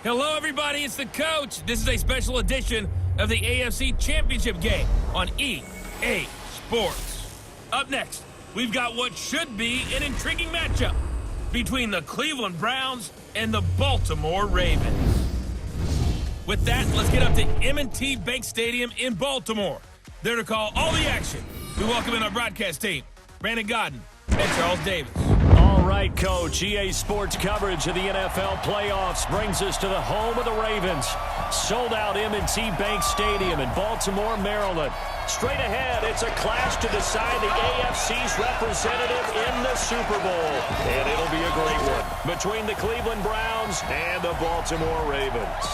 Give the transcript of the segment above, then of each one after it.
Hello, everybody. It's the coach. This is a special edition of the AFC Championship game on EA Sports. Up next, we've got what should be an intriguing matchup between the Cleveland Browns and the Baltimore Ravens. With that, let's get up to M&T Bank Stadium in Baltimore. There to call all the action. We welcome in our broadcast team, Brandon Godden and Charles Davis. All right, Coach. EA Sports coverage of the NFL playoffs brings us to the home of the Ravens. Sold-out M&T Bank Stadium in Baltimore, Maryland. Straight ahead, it's a clash to decide the AFC's representative in the Super Bowl. And it'll be a great one between the Cleveland Browns and the Baltimore Ravens.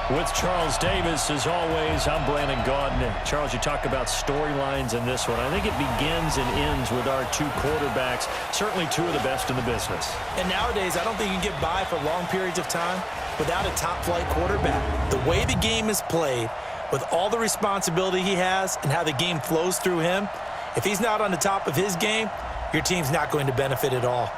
With Charles Davis, as always, I'm Brandon Godden. Charles, you talk about storylines in this one. I think it begins and ends with our two quarterbacks, certainly two of the best in the business. And nowadays, I don't think you can get by for long periods of time without a top-flight quarterback. The way the game is played, with all the responsibility he has and how the game flows through him, if he's not on the top of his game, your team's not going to benefit at all.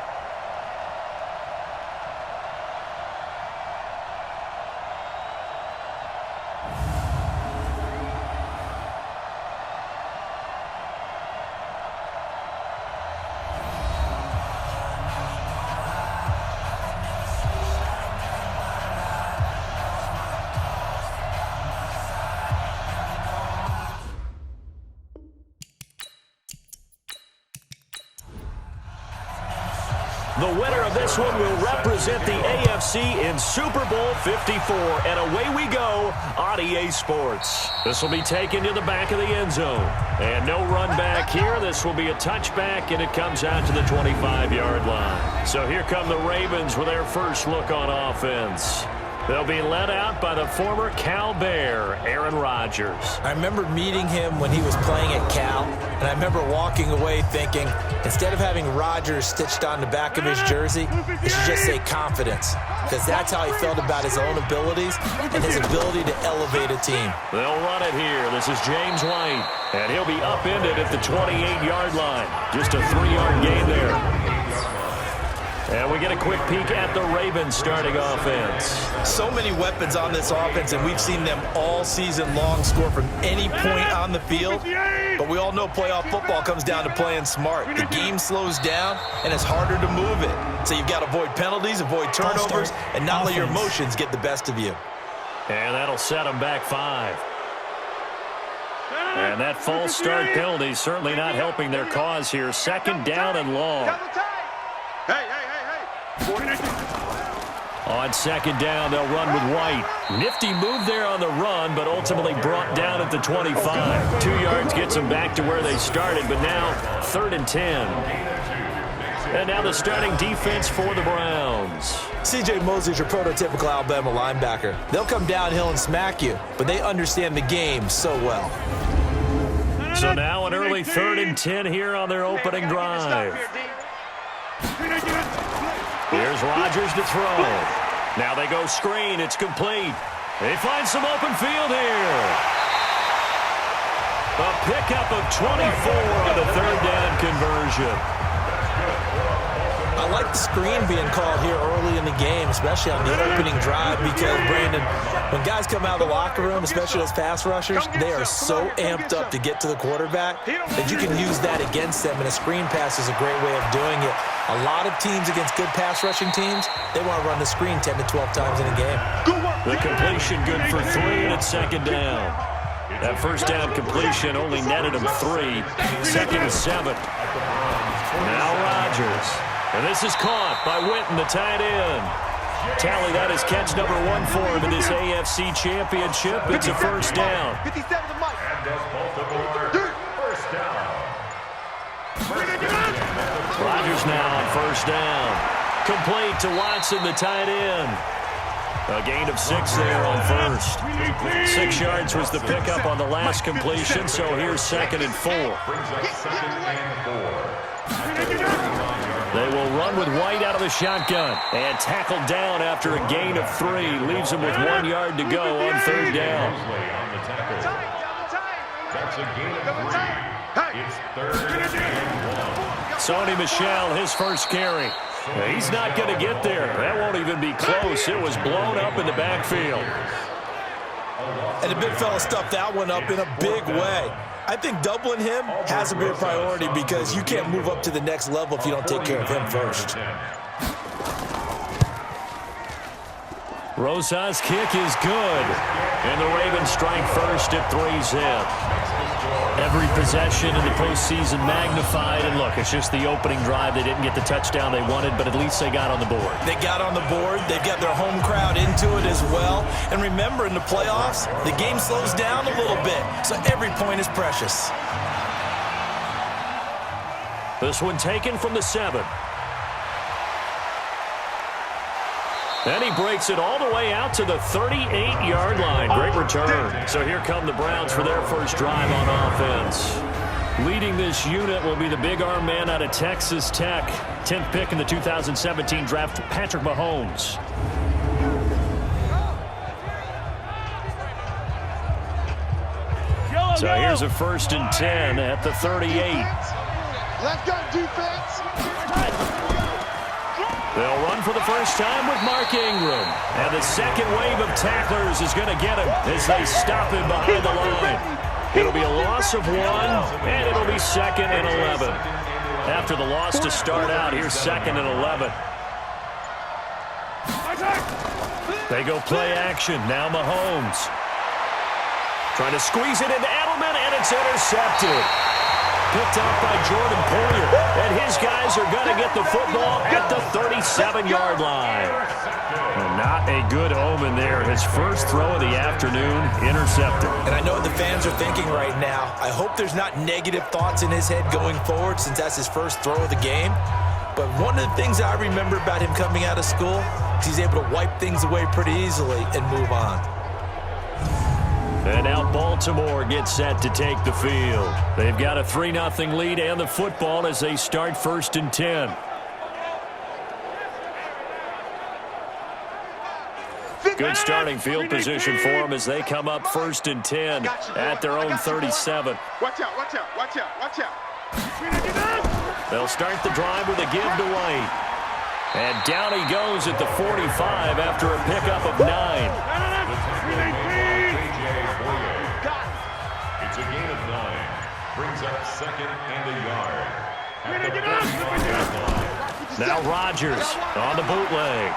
The winner of this one will represent the AFC in Super Bowl 54. And away we go on EA Sports. This will be taken to the back of the end zone. And no run back here. This will be a touchback, and it comes out to the 25-yard line. So here come the Ravens with their first look on offense. They'll be led out by the former Cal Bear, Aaron Rodgers. I remember meeting him when he was playing at Cal, and I remember walking away thinking, instead of having Rodgers stitched on the back of his jersey, it should just say confidence, because that's how he felt about his own abilities and his ability to elevate a team. They'll run it here. This is James White, and he'll be upended at the 28-yard line. Just a 3-yard gain there. And we get a quick peek at the Ravens starting offense. So many weapons on this offense, and we've seen them all season long score from any point on the field. But we all know playoff football comes down to playing smart. The game slows down, and it's harder to move it. So you've got to avoid penalties, avoid turnovers, and not let your emotions get the best of you. And that'll set them back 5. And that false start penalty certainly not helping their cause here. 2nd down and long. On 2nd down, they'll run with White. Nifty move there on the run, but ultimately brought down at the 25. 2 yards gets them back to where they started, but now 3rd and 10. And now the starting defense for the Browns. C.J. Mosley's your prototypical Alabama linebacker. They'll come downhill and smack you, but they understand the game so well. So now an early 3rd and 10 here on their opening drive. Here's Rodgers to throw. Now they go screen. It's complete. They find some open field here. A pickup of 24 on the 3rd down conversion. I like the screen being called here early in the game, especially on the opening drive, because, Brandon, when guys come out of the locker room, especially those pass rushers, they are so amped up to get to the quarterback that you can use that against them, and a screen pass is a great way of doing it. A lot of teams against good pass rushing teams, they want to run the screen 10 to 12 times in a game. The completion good for 3, and it's 2nd down. That 1st down completion only netted him 3. 2nd and 7. Now Rodgers. And this is caught by Witten, the tight end. Tally, that is catch number 1 for him in this AFC Championship. It's a 1st down. Rodgers now on 1st down. Complete to Watson, the tight end. A gain of 6 there on 1st. 6 yards was the pickup on the last completion, so here's 2nd and 4. They will run with White out of the shotgun and tackled down after a gain of 3. Leaves him with 1 yard to go on 3rd down. It's 3rd and 1. Sony Michel, his first carry. He's not going to get there. That won't even be close. It was blown up in the backfield. And the big fella stuffed that one up in a big way. I think doubling him has to be a priority because you can't move up to the next level if you don't take care of him first. Rosa's kick is good. And the Ravens strike first at 3-zip. Every possession in the postseason magnified. And look, it's just the opening drive. They didn't get the touchdown they wanted, but at least they got on the board. They got on the board. They've got their home crowd into it as well. And remember, in the playoffs, the game slows down a little bit. So every point is precious. This one taken from the 7. And he breaks it all the way out to the 38-yard line. Great return. So here come the Browns for their first drive on offense. Leading this unit will be the big arm man out of Texas Tech. 10th pick in the 2017 draft, Patrick Mahomes. So here's a 1st and 10 at the 38. Let's go, defense. They'll run for the first time with Mark Ingram. And the second wave of tacklers is going to get him as they stop him behind the line. It'll be a loss of 1, and it'll be 2nd and 11. After the loss to start out, here's 2nd and 11. They go play action. Now Mahomes. Trying to squeeze it into Edelman, and it's intercepted. Picked off by Jordan Poyer, and his guys are going to get the football at the 37-yard line. And not a good omen there. His first throw of the afternoon, intercepted. And I know what the fans are thinking right now. I hope there's not negative thoughts in his head going forward since that's his first throw of the game. But one of the things I remember about him coming out of school is he's able to wipe things away pretty easily and move on. And now Baltimore gets set to take the field. They've got a 3-0 lead and the football as they start 1st and 10. Good starting field position for them as they come up 1st and 10 at their own 37. Watch out, watch out, watch out, watch out. They'll start the drive with a give to White. And down he goes at the 45 after a pickup of 9. It's a gain of 9. Brings up 2nd and a yard. Now Rodgers on the bootleg.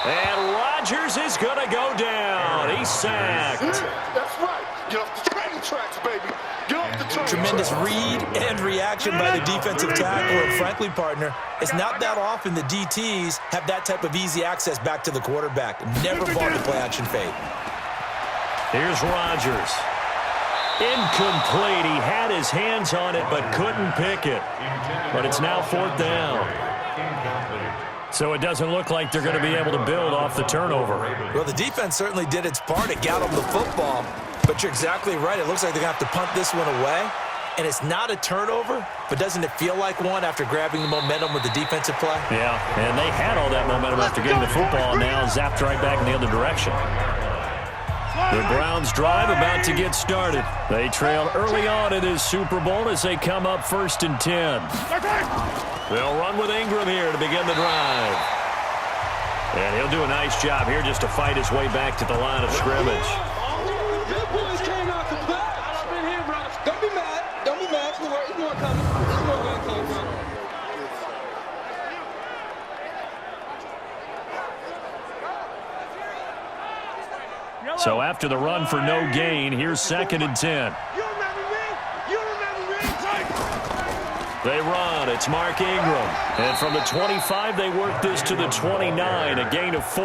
And Rodgers is going to go down. He's sacked. That's right. Get off the train tracks, baby. Get off the train Tremendous tracks. read and reaction by the defensive tackle. And frankly, partner, it's not that often the DTs have that type of easy access back to the quarterback. Never bought the play action fade. Here's Rodgers. Incomplete. He had his hands on it but couldn't pick it. But it's now 4th down. So it doesn't look like they're going to be able to build off the turnover. Well, the defense certainly did its part. It got them the football. But you're exactly right. It looks like they're going to have to punt this one away. And it's not a turnover, but doesn't it feel like one after grabbing the momentum with the defensive play? Yeah, and they had all that momentum after getting the football, and now zapped right back in the other direction. The Browns drive about to get started. They trail early on in this Super Bowl as they come up 1st and 10. They'll run with Ingram here to begin the drive. And he'll do a nice job here just to fight his way back to the line of scrimmage. Good boys came out to play. I've been here, bro. Don't be mad. Don't be mad. It's more coming. It's more going to come from. So after the run for no gain, here's 2nd and 10. They run. It's Mark Ingram. And from the 25, they work this to the 29, a gain of 4.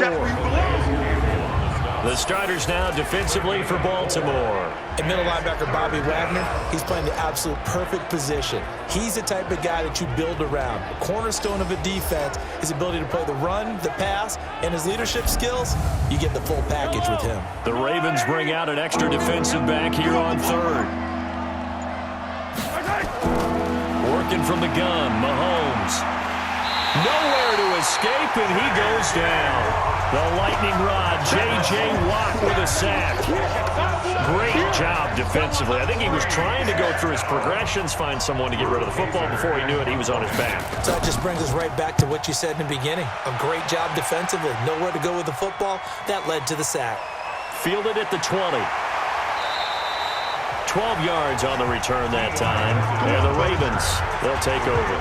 The starters now defensively for Baltimore. And middle linebacker Bobby Wagner, he's playing the absolute perfect position. He's the type of guy that you build around. The cornerstone of a defense, his ability to play the run, the pass, and his leadership skills, you get the full package with him. The Ravens bring out an extra defensive back here on 3rd. Working from the gun, Mahomes. Nowhere to escape, and he goes down. The lightning rod, J.J. Watt with a sack. Great job defensively. I think he was trying to go through his progressions, find someone to get rid of the football. Before he knew it, he was on his back. So that just brings us right back to what you said in the beginning. A great job defensively. Nowhere to go with the football. That led to the sack. Fielded at the 20. 12 yards on the return that time. And the Ravens, they'll take over.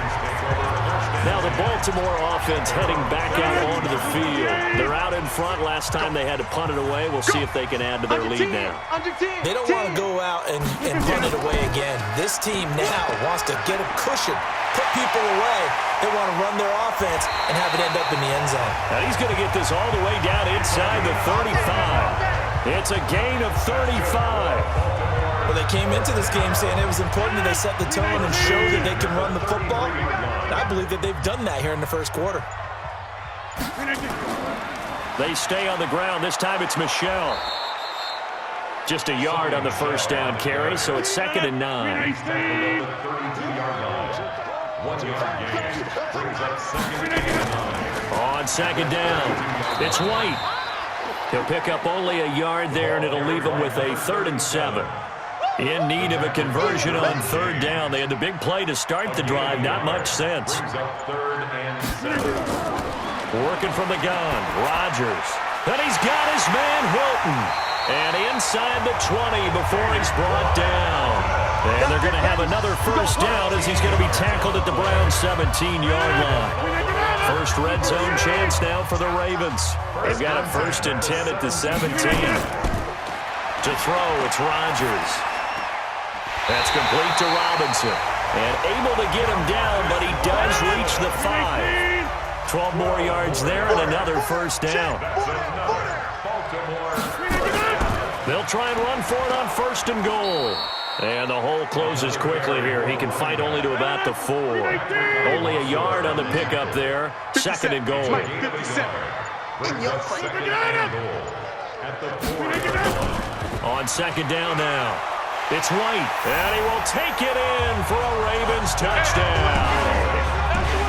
Now the Baltimore offense heading back out onto the field. They're out in front. Last time they had to punt it away. We'll see if they can add to their lead now. They don't want to go out and punt it away again. This team now wants to get a cushion, put people away. They want to run their offense and have it end up in the end zone. Now he's going to get this all the way down inside the 35. It's a gain of 35. Well, they came into this game saying it was important that they set the tone and show that they can run the football. I believe that they've done that here in the first quarter. They stay on the ground. This time it's Michel. Just a yard on the first down carry, so it's 2nd and 9. 1 yard gain brings up 2nd and 9. On 2nd down, it's White. He'll pick up only a yard there, and it'll leave him with a 3rd and 7. In need of a conversion on 3rd down. They had the big play to start the drive. Not much sense. Brings up 3rd and 7. Working from the gun, Rodgers. And he's got his man Hilton. And inside the 20 before he's brought down. And they're going to have another first down as he's going to be tackled at the Browns' 17-yard line. First red zone chance now for the Ravens. They've got a 1st and 10 at the 17. To throw, it's Rodgers. That's complete to Robinson. And able to get him down, but he does reach the 5. 12 more yards there and another first down. They'll try and run for it on 1st and goal. And the hole closes quickly here. He can fight only to about the 4. Only a yard on the pickup there. 2nd and goal. At the 4. On 2nd down now. It's White, and he will take it in for a Ravens touchdown.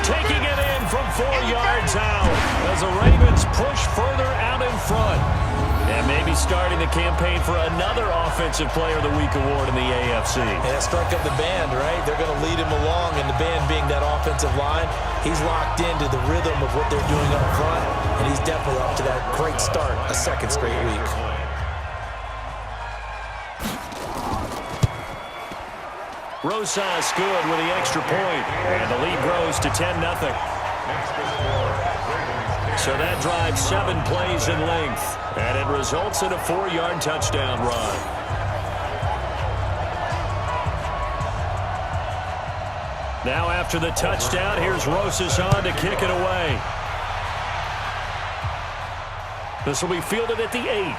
Taking it in from 4 yards out as the Ravens push further out in front. And maybe starting the campaign for another Offensive Player of the Week award in the AFC. And it struck up the band, right? They're going to lead him along, and the band being that offensive line, he's locked into the rhythm of what they're doing up front, and he's definitely up to that great start, a 2nd straight week. Rosas good with the extra point, and the lead grows to 10-0. So that drives 7 plays in length, and it results in a 4-yard touchdown run. Now after the touchdown, here's Rosas on to kick it away. This will be fielded at the 8.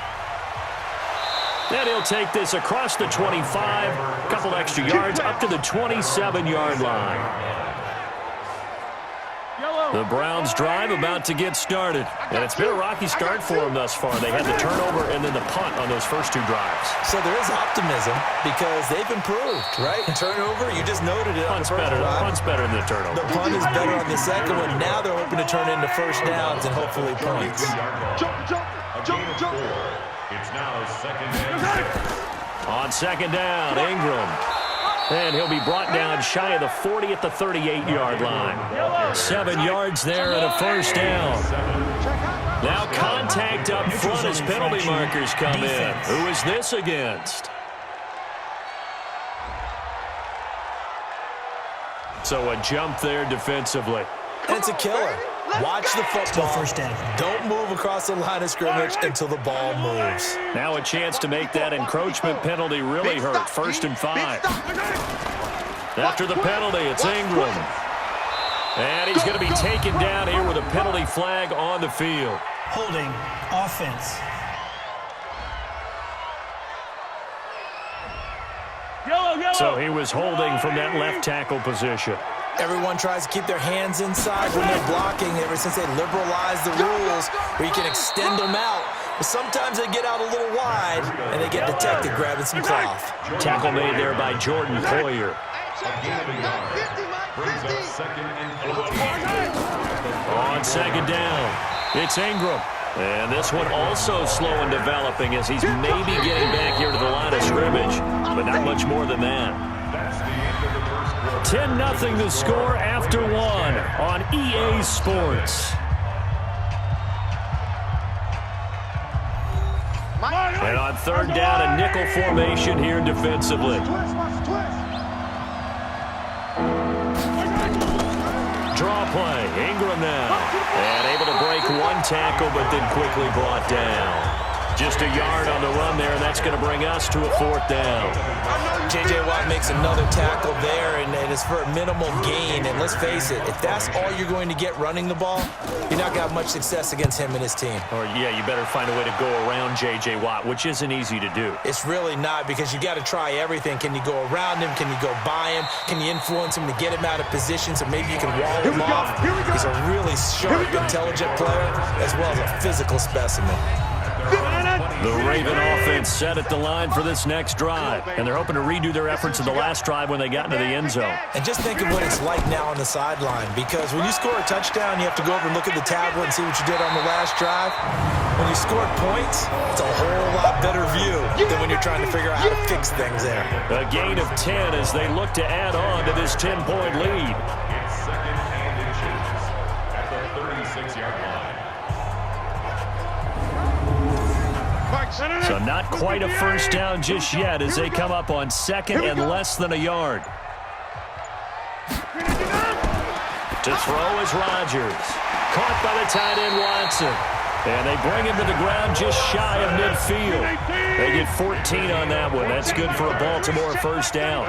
And he'll take this across the 25, a couple extra yards, up to the 27-yard line. The Browns drive about to get started. And it's been a rocky start for them thus far. They had the turnover and then the punt on those first 2 drives. So there is optimism because they've improved, right? Turnover, you just noted it. Punt's better than the turnover. The punt is better on the second one. Now they're hoping to turn into first downs and hopefully points. Jump. It's now 2nd and 6. On 2nd down, Ingram. And he'll be brought down shy of the 40 at the 38-yard line. 7 yards there and a first down. Now contact up front as penalty markers come in. Who is this against? So a jump there defensively. And it's a killer. Watch the football. First down. Don't move across the line of scrimmage until the ball moves. Now a chance to make that encroachment penalty really hurt. 1st and 5. After the penalty, it's Ingram. And he's going to be taken down here with a penalty flag on the field. Holding offense. So he was holding from that left tackle position. Everyone tries to keep their hands inside when they're blocking ever since they liberalized the rules where you can extend them out. But sometimes they get out a little wide and they get detected grabbing some cloth. Tackle made there by Jordan Poyer. Brings up 2nd and 14. On second down, it's Ingram. And this one also slow in developing as he's maybe getting back here to the line of scrimmage, but not much more than that. 10-0 the score after one on EA Sports. And on third down, a nickel formation here defensively. Draw play, Ingram now. And able to break one tackle, but then quickly brought down. Just a yard on the run there, and that's going to bring us to a fourth down. J.J. Watt makes another tackle there, and it's for a minimal gain. And let's face it, if that's all you're going to get running the ball, you're not going to have much success against him and his team. Or, yeah, you better find a way to go around J.J. Watt, which isn't easy to do. It's really not, because you got to try everything. Can you go around him? Can you go by him? Can you influence him to get him out of position so maybe you can wall him off? He's a really sharp, intelligent player, as well as a physical specimen. The Raven offense set at the line for this next drive, and they're hoping to redo their efforts in the last drive when they got into the end zone. And just think of what it's like now on the sideline, because when you score a touchdown, you have to go over and look at the tablet and see what you did on the last drive. When you score points, it's a whole lot better view than when you're trying to figure out how to fix things there. A gain of 10 as they look to add on to this 10-point lead. It's second and inches at the 36-yard line. So not quite a first down just yet as they come up on second and less than a yard. To throw is Rodgers. Caught by the tight end Watson. And they bring him to the ground just shy of midfield. They get 14 on that one. That's good for a Baltimore first down.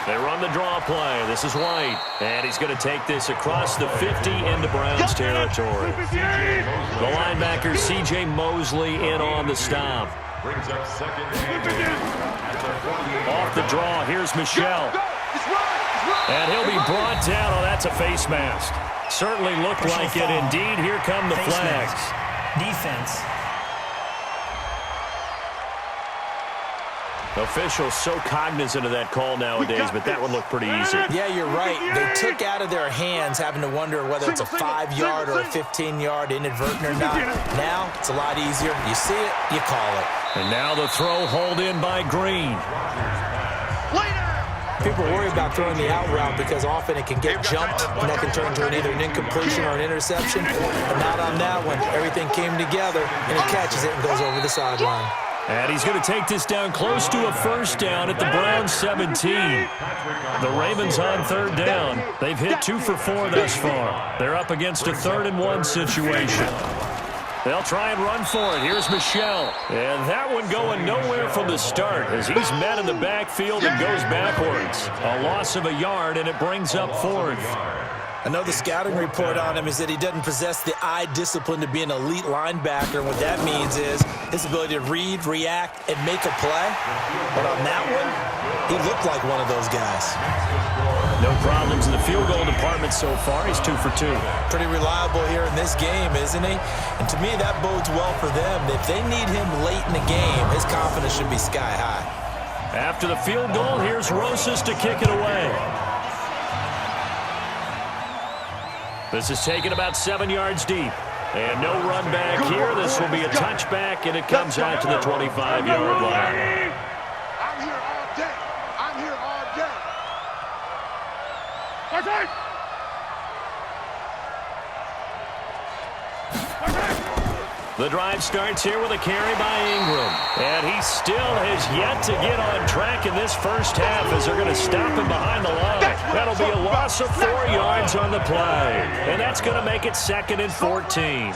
They run the draw play. This is White. And he's going to take this across the 50 into Browns territory. The linebacker, C.J. Mosley, in on the stop. Brings up second and Off the draw, here's Michelle. And he'll be brought down. Oh, that's a face mask. Certainly looked like it. Indeed, here come the flags. Defense. Officials so cognizant of that call nowadays, but that one looked pretty easy. Yeah, you're right. They took out of their hands having to wonder whether it's a 5-yard or a 15-yard inadvertent or not. Now, it's a lot easier. You see it, you call it. And now the throw hauled in by Green. People worry about throwing the out route because often it can get jumped, and that can turn into either an incompletion or an interception. But not on that one. Everything came together, and he catches it and goes over the sideline. And he's going to take this down close to a first down at the Browns 17. The Ravens on third down. They've hit 2 for 4 thus far. They're up against a 3rd and 1 situation. They'll try and run for it. Here's Michelle. And that one going nowhere from the start as he's met in the backfield and goes backwards. A loss of a yard, and it brings up 4th. I know the scouting report on him is that he doesn't possess the eye discipline to be an elite linebacker. And what that means is his ability to read, react, and make a play. But on that one, he looked like one of those guys. No problems in the field goal department so far. He's 2 for 2. Pretty reliable here in this game, isn't he? And to me, that bodes well for them. If they need him late in the game, his confidence should be sky high. After the field goal, here's Rosas to kick it away. This is taken about 7 yards deep. And no run back here. This will be a touchback, and it comes out to the 25-yard line. I'm here all day. I'm here all day. The drive starts here with a carry by Ingram. And he still has yet to get on track in this first half as they're going to stop him behind the line. That'll be a loss of 4 yards on the play. And that's going to make it 2nd and 14.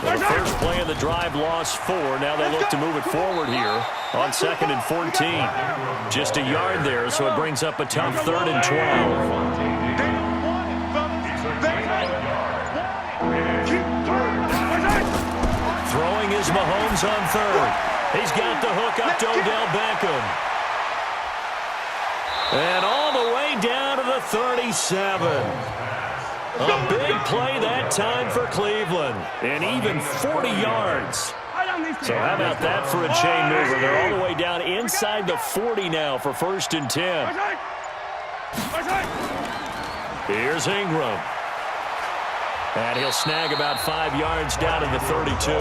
Well, the first play of the drive lost 4. Now they look to move it forward here on 2nd and 14. Just a yard there, so it brings up a tough 3rd and 12. Throwing is Mahomes on 3rd. He's got the hook up to Odell Beckham. And all the way down to the 37. A big play that time for Cleveland. And even 40 yards. So how about that for a chain mover? They're all the way down inside the 40 now for 1st and 10. Here's Ingram. And he'll snag about 5 yards down to the 32.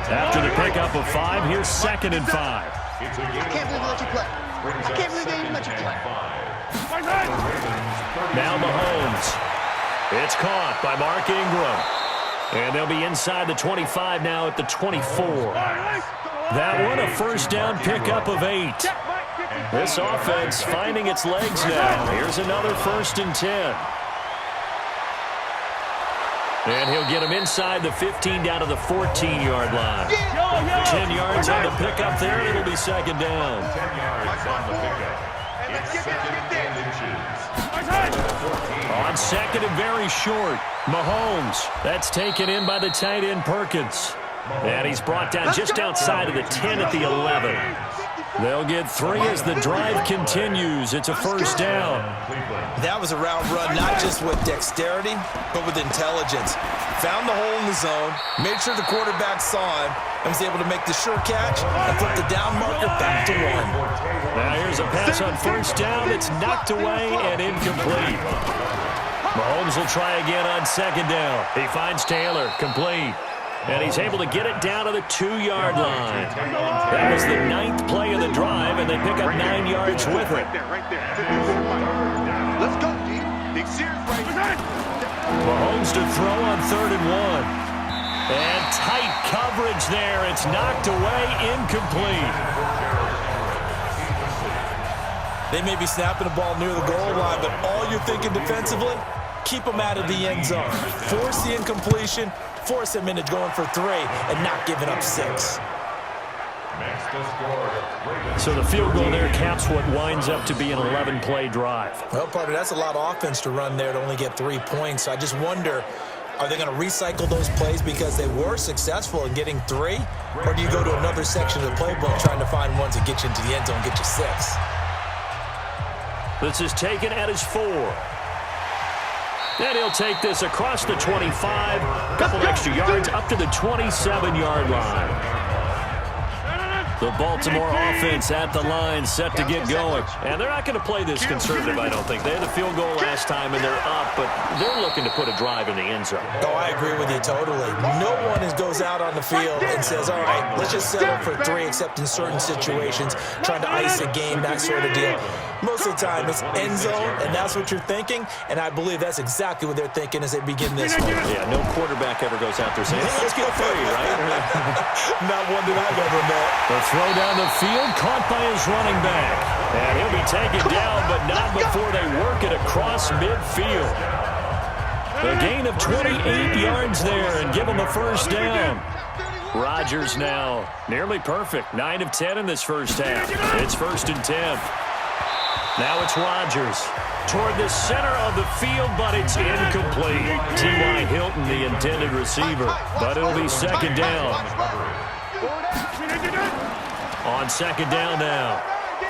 After the pickup of 5, here's 2nd and 5. I can't believe they let you play. I can't believe they even let you play. Now Mahomes. It's caught by Mark Ingram. And they'll be inside the 25 now at the 24. That one, a first down pickup of 8. This offense finding its legs now. Here's another 1st and 10. And he'll get him inside the 15 down to the 14-yard line. 10 yards on the pickup there. It'll be 2nd down. 10 yards on the pickup. It's 2nd and inches. On 2nd and very short, Mahomes. That's taken in by the tight end Perkins. And he's brought down just outside of the 10 at the 11. They'll get 3 as the drive continues. It's a first down. That was a route run not just with dexterity, but with intelligence. Found the hole in the zone, made sure the quarterback saw him, and was able to make the sure catch and put the down marker back to 1. Now here's a pass on first down. It's knocked away and incomplete. Mahomes will try again on 2nd down. He finds Taylor, complete. And he's able to get it down to the 2-yard line. That was the 9th play of the drive, and they pick up 9 yards with it. Let's go, D. Big series right. Mahomes to throw on 3rd and 1. And tight coverage there. It's knocked away, incomplete. They may be snapping the ball near the goal line, but all you're thinking defensively, keep them out of the end zone. Force the incompletion, force them into going for 3, and not giving up 6. So the field goal there caps what winds up to be an 11-play drive. Well, partner, that's a lot of offense to run there to only get 3 points. So I just wonder, are they going to recycle those plays because they were successful in getting 3? Or do you go to another section of the playbook trying to find ones that get you into the end zone and get you 6? This is taken at his 4. And he'll take this across the 25, a couple extra yards up to the 27-yard line. The Baltimore offense at the line, set to get going. And they're not going to play this conservative, I don't think. They had the field goal last time, and they're up, but they're looking to put a drive in the end zone. Oh, I agree with you totally. No one goes out on the field and says, all right, let's just settle for 3, except in certain situations, trying to ice a game, that sort of deal. Most of the time, it's end zone, and that's what you're thinking, and I believe that's exactly what they're thinking as they begin this one. Yeah, no quarterback ever goes out there saying, hey, let's get 3, right? Not one that I've ever met. The throw down the field, caught by his running back. And he'll be taken down, but not before they work it across midfield. The gain of 28 yards there and give him a first down. Rodgers now nearly perfect. 9 of 10 in this first half. It's 1st and 10. Now it's Rodgers toward the center of the field, but it's incomplete. T.Y. Hilton, the intended receiver, but it'll be 2nd down. On 2nd down now,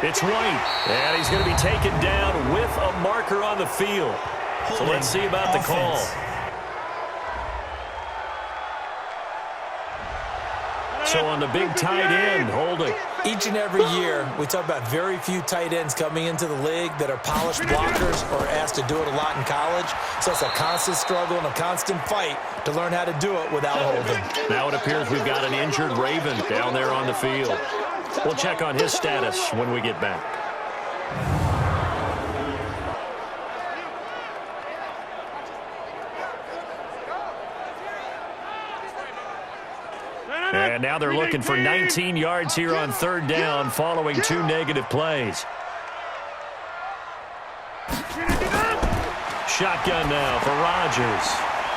it's White, and he's going to be taken down with a marker on the field. So let's see about the call. So on the big tight end, holding. Each and every year, we talk about very few tight ends coming into the league that are polished blockers or asked to do it a lot in college. So it's a constant struggle and a constant fight to learn how to do it without holding. Now it appears we've got an injured Raven down there on the field. We'll check on his status when we get back. And now they're looking for 19 yards here on 3rd down following 2 negative plays. Shotgun now for Rodgers.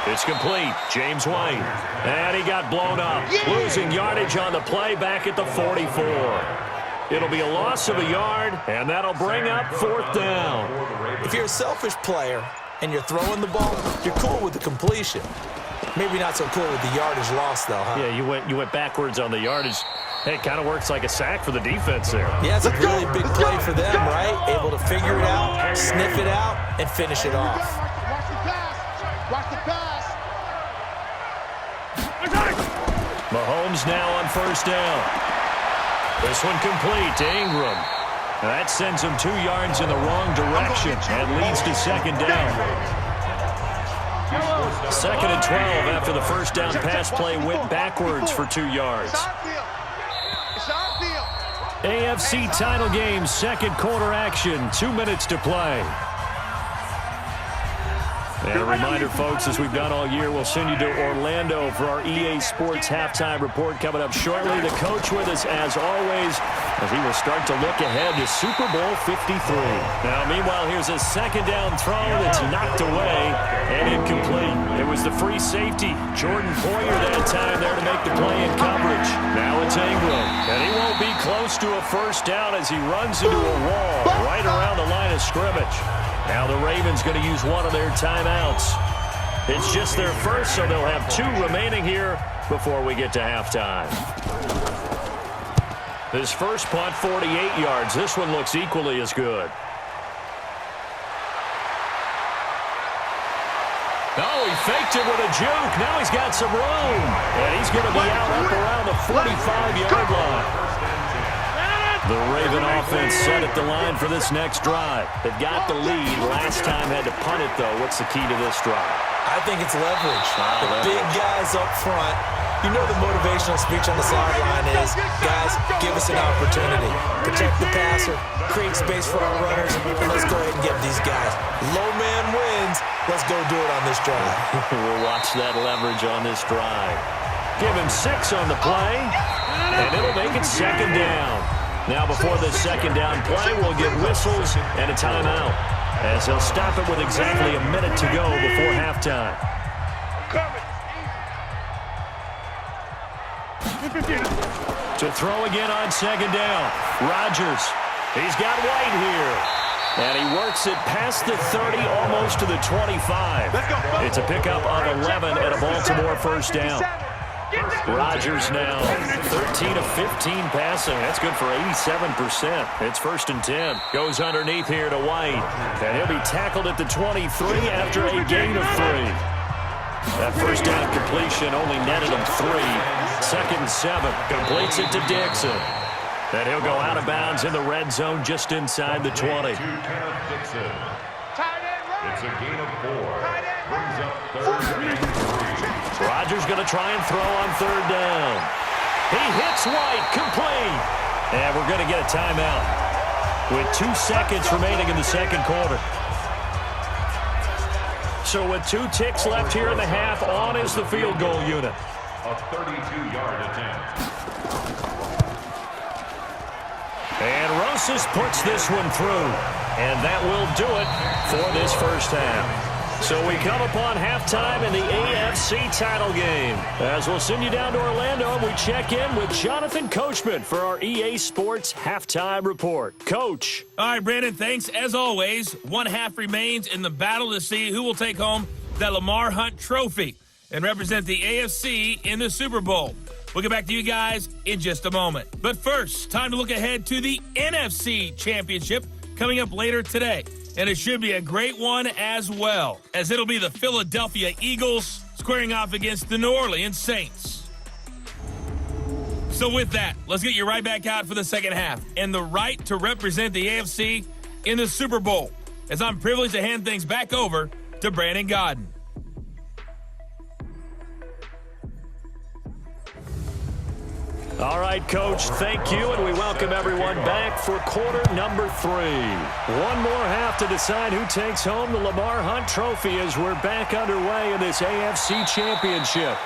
It's complete. James White. And he got blown up. Losing yardage on the play back at the 44. It'll be a loss of a yard, and that'll bring up 4th down. If you're a selfish player and you're throwing the ball, you're cool with the completion. Maybe not so cool with the yardage loss, though, huh? Yeah, you went backwards on the yardage. Hey, it kind of works like a sack for the defense there. Yeah, it's a really big play for them, right? Able to figure it out, sniff it out, and finish it off. Watch the pass. Watch the pass. Mahomes now on 1st down. This one complete to Ingram. That sends him 2 yards in the wrong direction and leads to second down. 2nd and 12 after the first down pass play went backwards for 2 yards. AFC title game, second quarter action, 2 minutes to play. And a reminder, folks, as we've done all year, we'll send you to Orlando for our EA Sports halftime report coming up shortly. The coach with us, as always, as he will start to look ahead to Super Bowl 53. Now, meanwhile, here's a second down throw that's knocked away and incomplete. It was the free safety, Jordan Poyer, that time there to make the play in coverage. Now it's Ingram, and he won't be close to a first down as he runs into a wall right around the line of scrimmage. Now the Ravens going to use one of their timeouts. It's just their first, so they'll have 2 remaining here before we get to halftime. His first punt, 48 yards. This one looks equally as good. Oh, he faked it with a juke. Now he's got some room. And he's going to be out up around the 45-yard line. The Raven offense set at the line for this next drive. They've got the lead. Last time had to punt it, though. What's the key to this drive? I think it's leverage. The big guys up front. You know the motivational speech on the sideline is, guys, give us an opportunity. Protect the passer, create space for our runners, and let's go ahead and get these guys. Low man wins. Let's go do it on this drive. We'll watch that leverage on this drive. Give him 6 on the play, and it'll make it second down. Now before this second down play, we'll get whistles and a timeout, as they'll stop it with exactly a minute to go before halftime. To throw again on second down, Rodgers. He's got White here. And he works it past the 30, almost to the 25. It's a pickup of 11 and a Baltimore first down. Rodgers now 13 of 15 passing. That's good for 87%. It's 1st and 10. Goes underneath here to White. And he'll be tackled at the 23 after a gain of 3. That first down completion only netted him 3. 2nd and 7. Completes it to Dixon. And he'll go out of bounds in the red zone just inside the 20. It's a gain of 4. Brings up 3rd and 3. Rodgers going to try and throw on 3rd down. He hits White, complete. And we're going to get a timeout with 2 seconds remaining in the second quarter. So with 2 ticks left here in the half, on is the field goal unit. A 32-yard attempt. And Rosas puts this one through. And that will do it for this first half. So we come upon halftime in the AFC title game. As we'll send you down to Orlando, and we check in with Jonathan Coachman for our EA Sports halftime report. Coach. All right, Brandon, thanks. As always, 1 half remains in the battle to see who will take home that Lamar Hunt trophy and represent the AFC in the Super Bowl. We'll get back to you guys in just a moment. But first, time to look ahead to the NFC Championship coming up later today. And it should be a great one as well, as it'll be the Philadelphia Eagles squaring off against the New Orleans Saints. So with that, let's get you right back out for the second half and the right to represent the AFC in the Super Bowl, as I'm privileged to hand things back over to Brandon Godden. All right, Coach, thank you, and we welcome everyone back for quarter number 3. One more half to decide who takes home the Lamar Hunt trophy as we're back underway in this AFC Championship.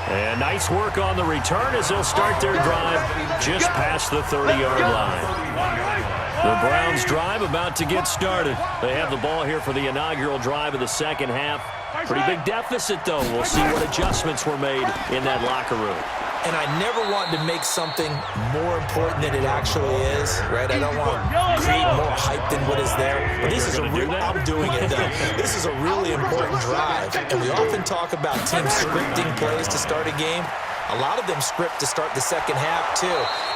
And nice work on the return as they'll start their drive just past the 30-yard line. The Browns' drive about to get started. They have the ball here for the inaugural drive of the second half. Pretty big deficit, though. We'll see what adjustments were made in that locker room. And I never want to make something more important than it actually is, right? I don't want to create more hype than what is there. But this is I'm doing it, though. This is a really important drive. And we often talk about teams scripting plays to start a game. A lot of them script to start the second half, too.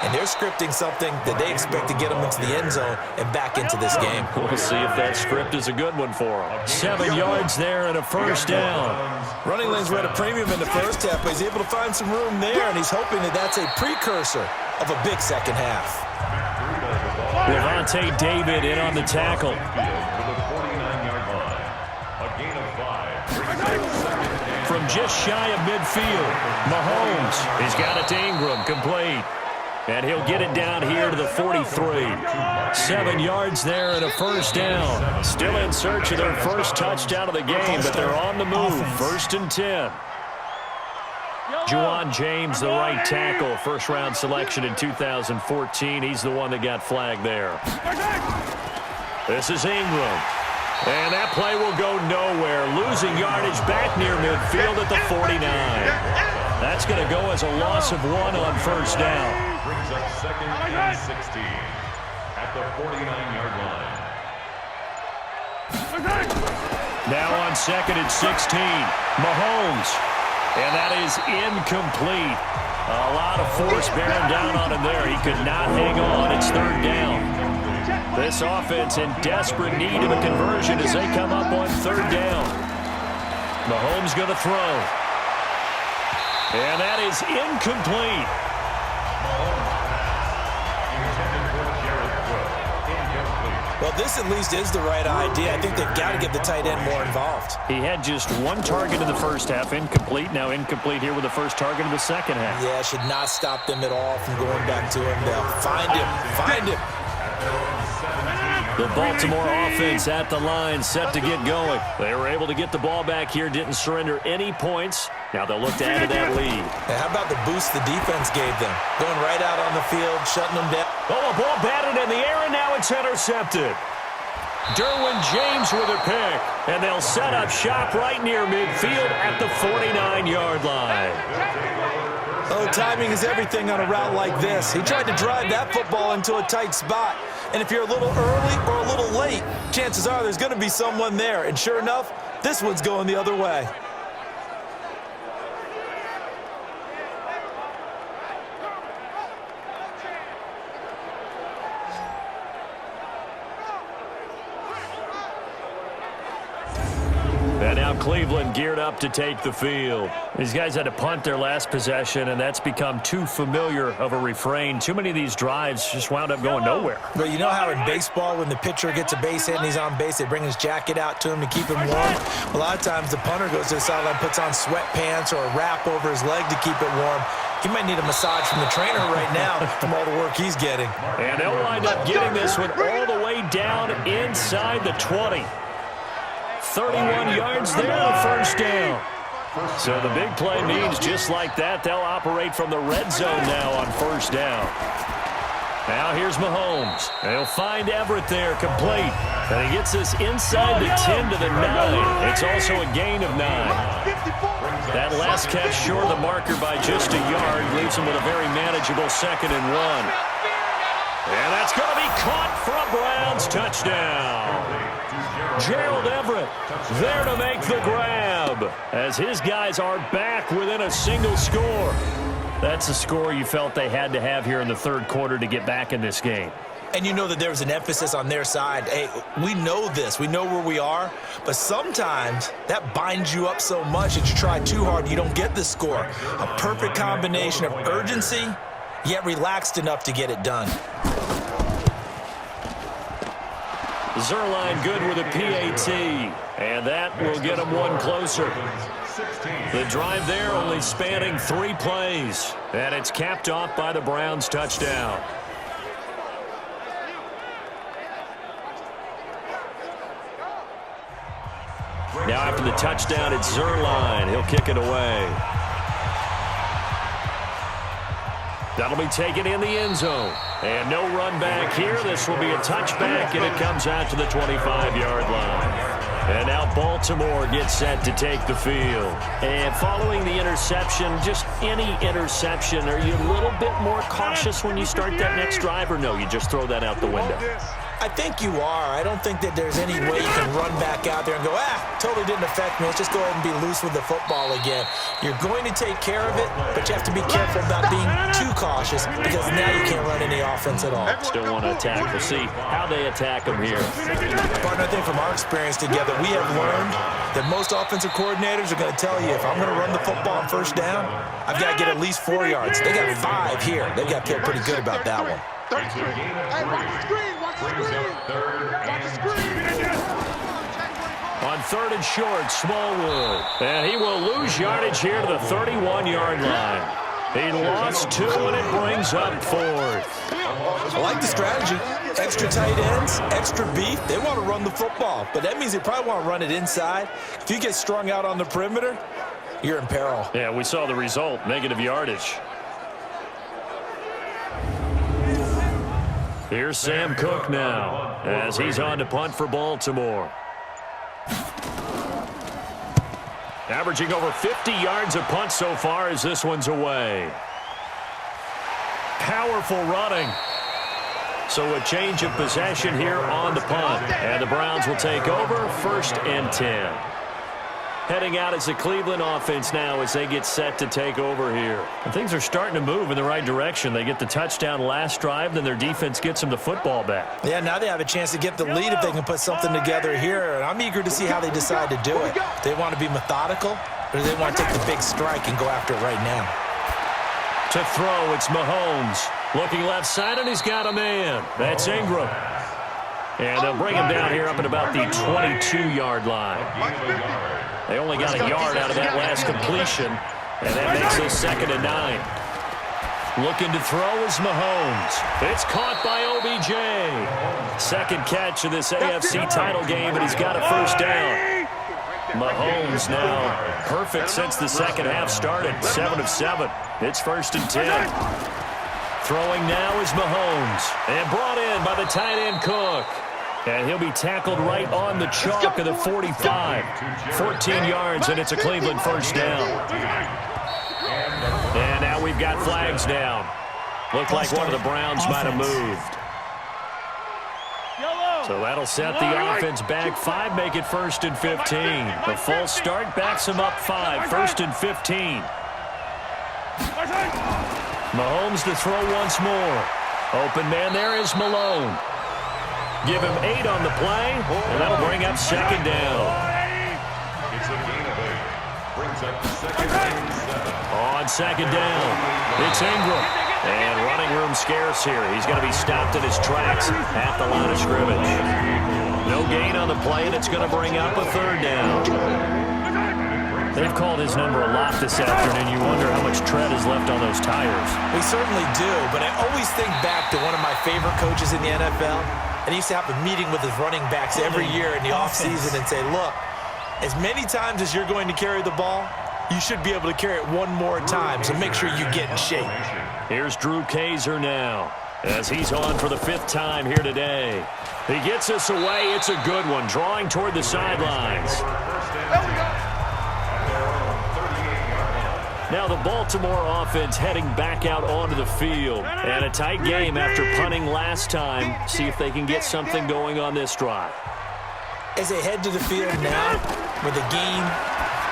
And they're scripting something that they expect to get them into the end zone and back into this game. We'll see if that script is a good one for them. 7 yards there and a first down. Running lanes were at a premium in the first half, but he's able to find some room there, and he's hoping that that's a precursor of a big second half. Levante David in on the tackle. From just shy of midfield, Mahomes, he's got it to Ingram, complete. And he'll get it down here to the 43. 7 yards there and a first down. Still in search of their first touchdown of the game, but they're on the move. 1st and 10. Juwan James, the right tackle, first-round selection in 2014. He's the one that got flagged there. This is Ingram. And that play will go nowhere. Losing yardage back near midfield at the 49. That's going to go as a loss of 1 on first down. Brings up 2nd and 16 at the 49-yard line. Now on 2nd and 16, Mahomes. And that is incomplete. A lot of force bearing down on him there. He could not hang on. It's 3rd down. This offense in desperate need of a conversion as they come up on 3rd down. Mahomes going to throw. And that is incomplete. Well, this at least is the right idea. I think they've got to get the tight end more involved. He had just 1 target in the first half, incomplete. Now incomplete here with the first target of the second half. Yeah, should not stop them at all from going back to him. They'll find him. Find him. The Baltimore offense at the line, set to get going. They were able to get the ball back here, didn't surrender any points. Now they'll look to add to that lead. How about the boost the defense gave them? Going right out on the field, shutting them down. Oh, a ball batted in the air, and now it's intercepted. Derwin James with a pick, and they'll set up shop right near midfield at the 49-yard line. Oh, timing is everything on a route like this. He tried to drive that football into a tight spot. And if you're a little early or a little late, chances are there's going to be someone there. And sure enough, this one's going the other way. And now Cleveland geared up to take the field. These guys had to punt their last possession, and that's become too familiar of a refrain. Too many of these drives just wound up going nowhere. But you know how in baseball, when the pitcher gets a base hit and he's on base, they bring his jacket out to him to keep him warm? A lot of times the punter goes to the sideline, puts on sweatpants or a wrap over his leg to keep it warm. He might need a massage from the trainer right now from all the work he's getting. And they'll wind up getting this one all the way down inside the 20. 31 yards there, the first down. So the big play means just like that, they'll operate from the red zone now on first down. Now here's Mahomes. They'll find Everett there, complete. And he gets this inside the 10 to the 9. It's also a gain of 9. That last catch short of the marker by just a yard leaves him with a very manageable 2nd and 1. And that's going to be caught for a Browns touchdown. Gerald Everett there to make the grab as his guys are back within a single score. That's a score you felt they had to have here in the 3rd quarter to get back in this game. And you know that there was an emphasis on their side. Hey, we know this. We know where we are. But sometimes that binds you up so much that you try too hard, you don't get the score. A perfect combination of urgency, yet relaxed enough to get it done. Zerline good with a PAT, and that will get him one closer. The drive there only spanning 3 plays, and it's capped off by the Browns' touchdown. Now after the touchdown, it's Zerline. He'll kick it away. That'll be taken in the end zone. And no run back here. This will be a touchback, and it comes out to the 25-yard line. And now Baltimore gets set to take the field. And following the interception, just any interception, are you a little bit more cautious when you start that next drive, or no, you just throw that out the window? I think you are. I don't think that there's any way you can run back out there and go, totally didn't affect me. Let's just go ahead and be loose with the football again. You're going to take care of it, but you have to be careful about being too cautious because now you can't run any offense at all. Still want to attack. We'll see how they attack them here. Partner, I think from our experience together, we have learned that most offensive coordinators are going to tell you, if I'm going to run the football on first down, I've got to get at least 4 yards. They got 5 here. They got to feel pretty good about that one. Hey, watch the screen. Brings up 3rd and 2. On 3rd and short, Smallwood. And he will lose yardage here to the 31-yard line. He lost 2, and it brings up 4th. I like the strategy. Extra tight ends, extra beef. They want to run the football, but that means they probably want to run it inside. If you get strung out on the perimeter, you're in peril. Yeah, we saw the result, negative yardage. Here's Sam Cook now as he's on to punt for Baltimore. Averaging over 50 yards a punt so far as this one's away. Powerful running. So a change of possession here on the punt. And the Browns will take over 1st and 10. Heading out as the Cleveland offense now as they get set to take over here. And things are starting to move in the right direction. They get the touchdown last drive, then their defense gets them the football back. Yeah, now they have a chance to get the lead if they can put something together here. And I'm eager to see how they decide to do it. Do they want to be methodical, or do they want to take the big strike and go after it right now? To throw, it's Mahomes. Looking left side, and he's got a man. That's Ingram. And they'll bring him down here up at about the 22-yard line. They only got a yard out of that last completion, and that makes it 2nd and 9. Looking to throw is Mahomes. It's caught by OBJ. Second catch of this AFC title game, and he's got a 1st down. Mahomes now perfect since the second half started. 7 of 7. It's 1st and 10. Throwing now is Mahomes. And brought in by the tight end Cook. And he'll be tackled right on the chalk of the 45. 14 yards, and it's a Cleveland 1st down. And now we've got flags down. Looked like one of the Browns might have moved. So that'll set the offense back 5, make it 1st and 15. The false start backs him up 5, 1st and 15. Mahomes to throw once more. Open man there is Malone. Give him 8 on the play, and that'll bring up 2nd down. It's a gain of 8. Brings up 2nd and 7. On 2nd down, it's Ingram. And running room scarce here. He's going to be stopped in his tracks at the line of scrimmage. No gain on the play, and it's going to bring up a 3rd down. They've called his number a lot this afternoon. You wonder how much tread is left on those tires. We certainly do, but I always think back to one of my favorite coaches in the NFL. And he used to have a meeting with his running backs every year in the offseason and say, look, as many times as you're going to carry the ball, you should be able to carry it one more time, so make sure you get in shape. Here's Drew Kaiser now as he's on for the 5th time here today. He gets us away. It's a good one, drawing toward the sidelines. Now the Baltimore offense heading back out onto the field. And a tight game after punting last time. See if they can get something going on this drive. As they head to the field now, with the game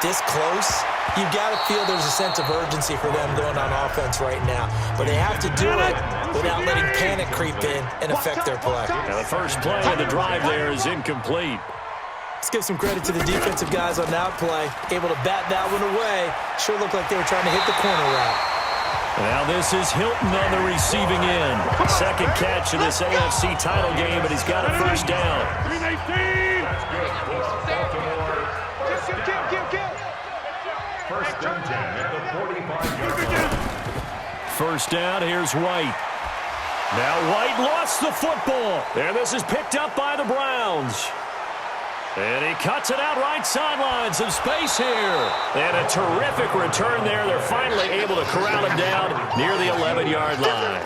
this close, you've got to feel there's a sense of urgency for them going on offense right now. But they have to do it without letting panic creep in and affect their play. Now the first play of the drive there is incomplete. Let's give some credit to the defensive guys on that play. Able to bat that one away. Sure looked like they were trying to hit the corner route. Now this is Hilton on the receiving end. Second catch of this AFC title game, but he's got a 1st down. That's good for Baltimore. 1st and 10 at the 45-yard line. 1st down, here's White. Now White lost the football. And this is picked up by the Browns. And he cuts it out right sideline. Some space here. And a terrific return there. They're finally able to corral him down near the 11-yard line.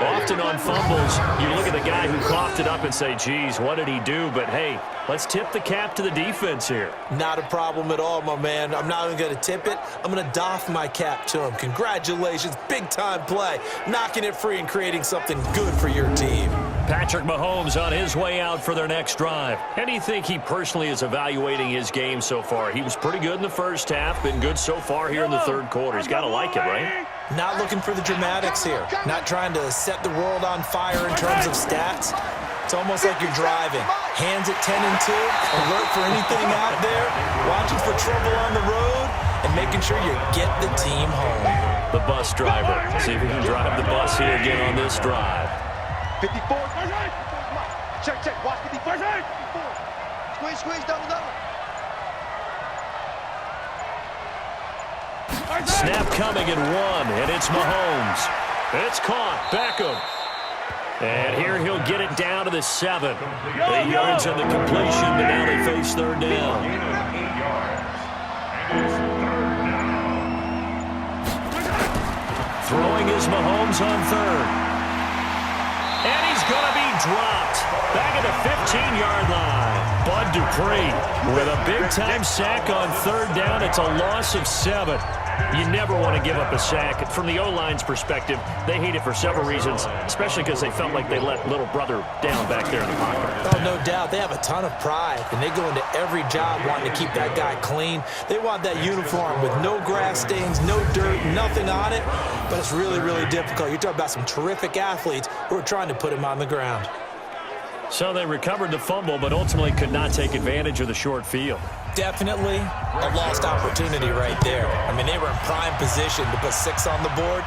Often on fumbles, you look at the guy who coughed it up and say, geez, what did he do? But, hey, let's tip the cap to the defense here. Not a problem at all, my man. I'm not even going to tip it. I'm going to doff my cap to him. Congratulations. Big-time play. Knocking it free and creating something good for your team. Patrick Mahomes on his way out for their next drive. How do you think he personally is evaluating his game so far? He was pretty good in the first half, been good so far here in the 3rd quarter. He's got to like it, right? Not looking for the dramatics here. Not trying to set the world on fire in terms of stats. It's almost like you're driving. Hands at 10 and 2, alert for anything out there, watching for trouble on the road, and making sure you get the team home. The bus driver. See if he can drive the bus here again on this drive. 54. Check, check. Watch the defense. Squeeze, squeeze, double, double. Snap coming in 1, and it's Mahomes. It's caught. Beckham. And here he'll get it down to the 7. 8 yards on the completion, but now they face third down. Gain of 8 yards. And it's third down. Throwing is Mahomes on third. And he's going to be dropped. Back at the 15-yard line. Bud Dupree with a big-time sack on third down. It's a loss of 7. You never want to give up a sack. From the O-line's perspective, they hate it for several reasons, especially because they felt like they let little brother down back there in the pocket. Oh, no doubt. They have a ton of pride, and they go into every job wanting to keep that guy clean. They want that uniform with no grass stains, no dirt, nothing on it, but it's really, really difficult. You're talking about some terrific athletes who are trying to put him on the ground. So they recovered the fumble, but ultimately could not take advantage of the short field. Definitely a lost opportunity right there. I mean, they were in prime position to put 6 on the board.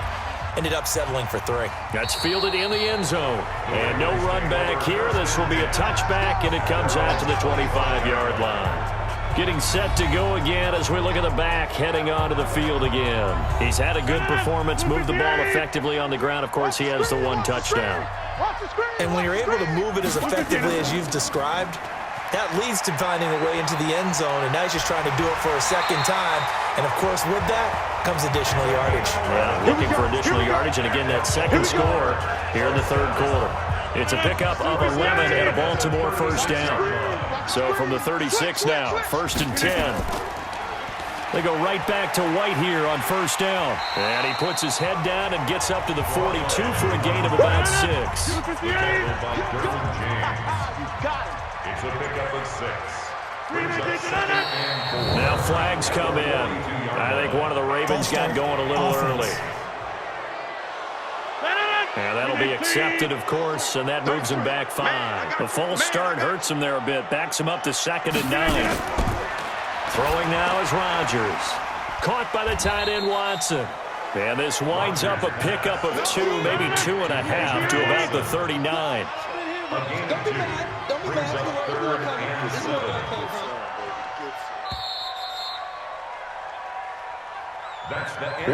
Ended up settling for 3. That's fielded in the end zone. And no run back here. This will be a touchback, and it comes out to the 25-yard line. Getting set to go again as we look at the back, heading onto the field again. He's had a good performance, moved the ball effectively on the ground. Of course, he has the 1 touchdown. And when you're able to move it as effectively as you've described, that leads to finding a way into the end zone, and now he's just trying to do it for a second time. And, of course, with that comes additional yardage. Yeah, looking for additional yardage, and again, that second score here in the third quarter. It's a pickup of 11 and a Baltimore first down. So from the 36 now, 1st and 10. They go right back to White here on first down. And he puts his head down and gets up to the 42 for a gain of about 6. It's a pickup of 6. Brings up 2nd and 4. Now flags come in. I think one of the Ravens got going a little early. And that'll be accepted, of course, and that moves him back 5. The false start hurts him there a bit. Backs him up to 2nd and 9. Throwing now is Rodgers. Caught by the tight end Watson. And this winds up a pickup of 2, maybe 2.5 to about the 39. Don't be mad. Don't be mad. This is where it came from.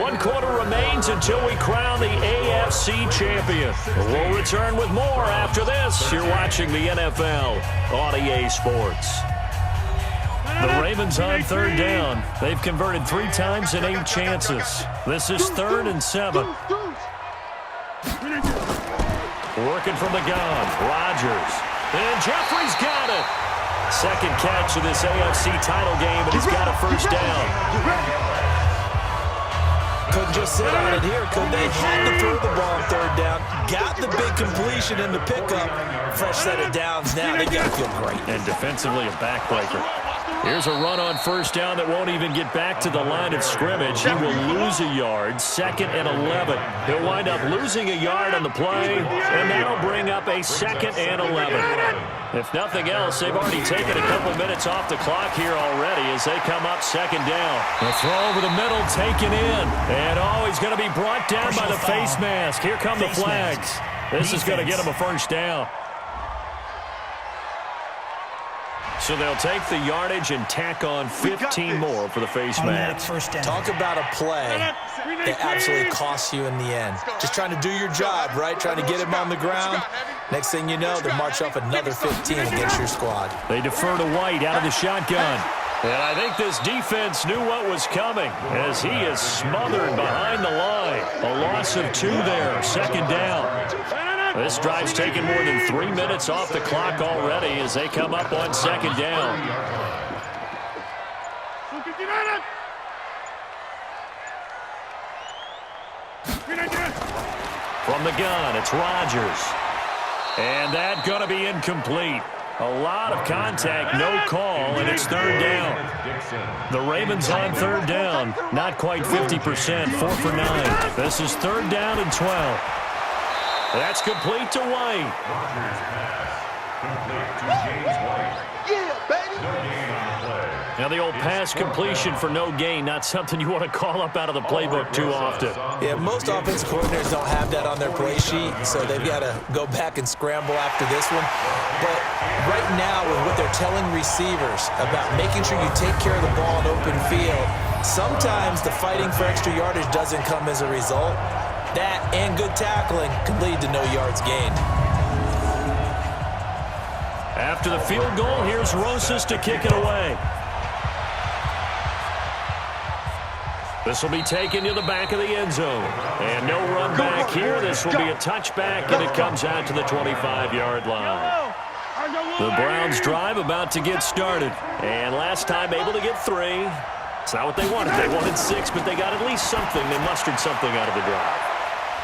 One quarter remains until we crown the AFC champion. We'll return with more after this. You're watching the NFL on EA Sports. The Ravens on third down. They've converted 3 times in 8 chances. This is 3rd and 7. Working from the gun, Rodgers. And Jeffrey's got it. Second catch of this AFC title game, and he's got a first down. Couldn't just sit on it here, could they? Had to throw the ball on third down. Got the big completion in the pickup. Fresh set of downs now. They got to feel great. And defensively a backbreaker. Here's a run on first down that won't even get back to the line of scrimmage. He will lose a yard, 2nd and 11. He'll wind up losing a yard on the play, and that'll bring up a 2nd and 11. If nothing else, they've already taken a couple minutes off the clock here already as they come up 2nd down. The throw over the middle taken in, and he's going to be brought down by the face mask. Here come the flags. This is going to get him a first down. So they'll take the yardage and tack on 15 more for the face mask. Talk about a play that absolutely costs you in the end. Just trying to do your job, right? Trying to get him on the ground. Next thing you know, they march off another 15 against your squad. They defer to White out of the shotgun. And I think this defense knew what was coming as he is smothered behind the line. A loss of 2 there, 2nd down. This drive's taken more than 3 minutes off the clock already as they come up on 2nd down. From the gun, it's Rodgers. And that's going to be incomplete. A lot of contact, no call, and it's 3rd down. The Ravens on 3rd down, not quite 50%, 4 for 9. This is 3rd down and 12. That's complete to White. Rodgers pass complete to James White. Yeah, baby. No gain on the play. Now the old pass completion for no gain, not something you want to call up out of the playbook too often. Yeah, most offensive coordinators don't have that on their play sheet, so they've got to go back and scramble after this one. But right now, with what they're telling receivers about making sure you take care of the ball in open field, sometimes the fighting for extra yardage doesn't come as a result. That and good tackling can lead to no yards gained. After the field goal, here's Rosas to kick it away. This will be taken to the back of the end zone. And no run back here. This will be a touchback, and it comes out to the 25-yard line. The Browns drive about to get started. And last time able to get 3. It's not what they wanted. They wanted 6, but they got at least something. They mustered something out of the drive.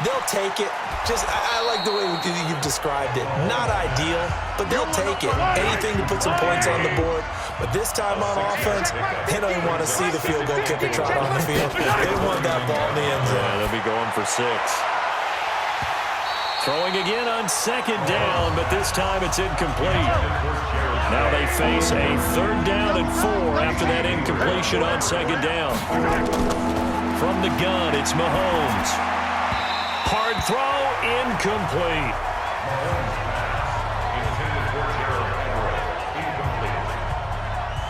They'll take it. I like the way you've described it. Not ideal, but they'll take it. Anything to put some points on the board. But this time on offense, they don't even want to see the field goal kicker trot on the field. They want that ball in the end zone. Yeah, they'll be going for 6. Throwing again on second down, but this time it's incomplete. Now they face a 3rd down and 4 after that incompletion on second down. From the gun, it's Mahomes. Hard throw, incomplete.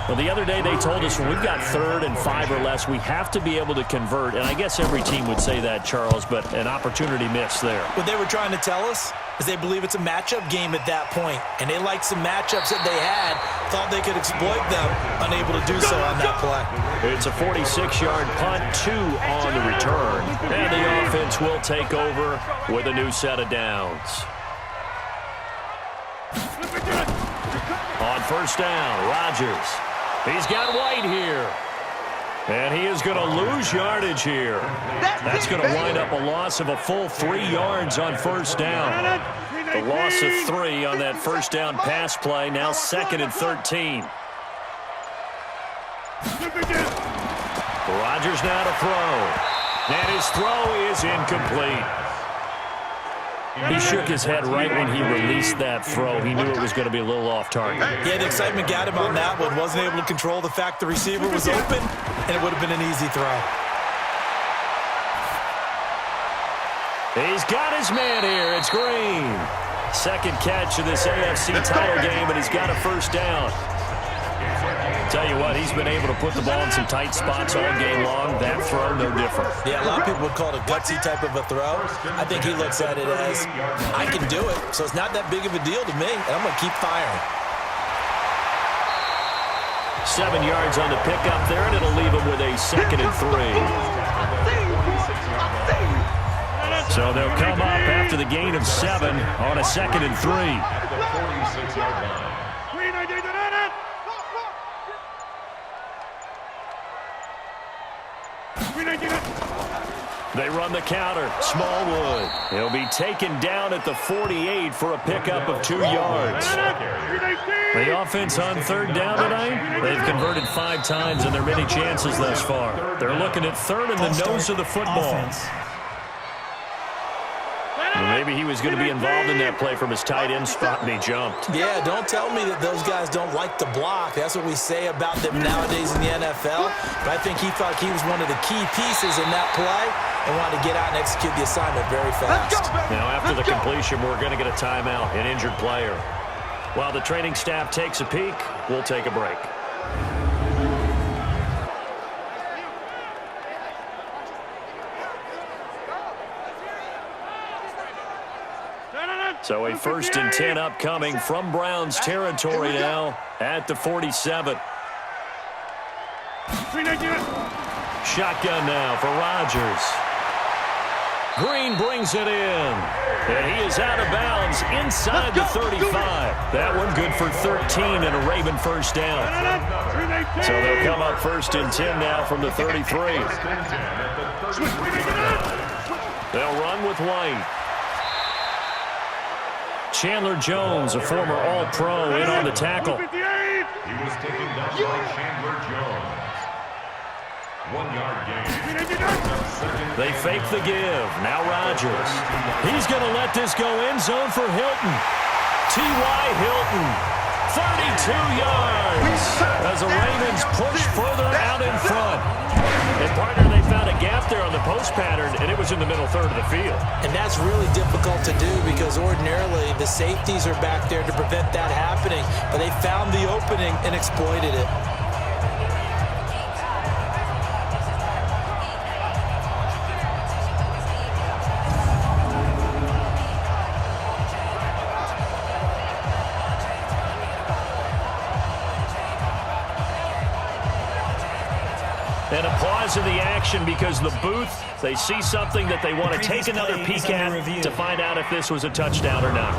Well, the other day they told us when we've got 3rd and 5 or less, we have to be able to convert. And I guess every team would say that, Charles, but an opportunity missed there. What they were trying to tell us is they believe it's a matchup game at that point. And they liked some matchups that they had, thought they could exploit them, unable to do so on that play. It's a 46-yard punt, 2 on the return. And the offense will take over with a new set of downs. On first down, Rodgers. He's got White here. And he is going to lose yardage here. That's going to wind up a loss of a full 3 yards on first down. The loss of 3 on that first down pass play, now 2nd and 13. Rodgers now to throw. And his throw is incomplete. He shook his head right when he released that throw. He knew it was going to be a little off target. Yeah, the excitement got him on that one. Wasn't able to control the fact the receiver was open, and it would have been an easy throw. He's got his man here. It's Green. 2nd catch of this AFC title game, and he's got a first down. Tell you what, he's been able to put the ball in some tight spots all game long. That throw, no different. Yeah, a lot of people would call it a gutsy type of a throw. I think he looks at it as, I can do it, so it's not that big of a deal to me, and I'm going to keep firing. 7 yards on the pickup there, and it'll leave him with a 2nd and 3. So they'll come up after the gain of 7 on a 2nd and 3. At the 46-yard line. They run the counter. Smallwood. He'll be taken down at the 48 for a pickup of 2 yards. The offense on 3rd down tonight, they've converted 5 times in their many chances thus far. They're looking at 3rd in the nose of the football. Maybe he was going to be involved in that play from his tight end spot, and he jumped. Yeah, don't tell me that those guys don't like to block. That's what we say about them nowadays in the NFL. But I think he thought he was one of the key pieces in that play and wanted to get out and execute the assignment very fast. Now, after the completion, we're going to get a timeout, an injured player. While the training staff takes a peek, we'll take a break. So a 1st and 10 upcoming from Browns territory now at the 47. Shotgun now for Rodgers. Green brings it in. And he is out of bounds inside the 35. That one good for 13 and a Raven first down. So they'll come up 1st and 10 now from the 33. They'll run with White. Chandler Jones, a former All-Pro, in on the tackle. He was taken down by Chandler Jones. 1 yard gain. They fake the give. Now Rodgers. He's going to let this go end zone for Hilton. T.Y. Hilton 32 yards as the Ravens push further out in front. And partner, they found a gap there on the post pattern, and it was in the middle third of the field. And that's really difficult to do because ordinarily the safeties are back there to prevent that happening. But they found the opening and exploited it. And a pause in the action because the booth, they see something that they want to take another peek at to find out if this was a touchdown or not.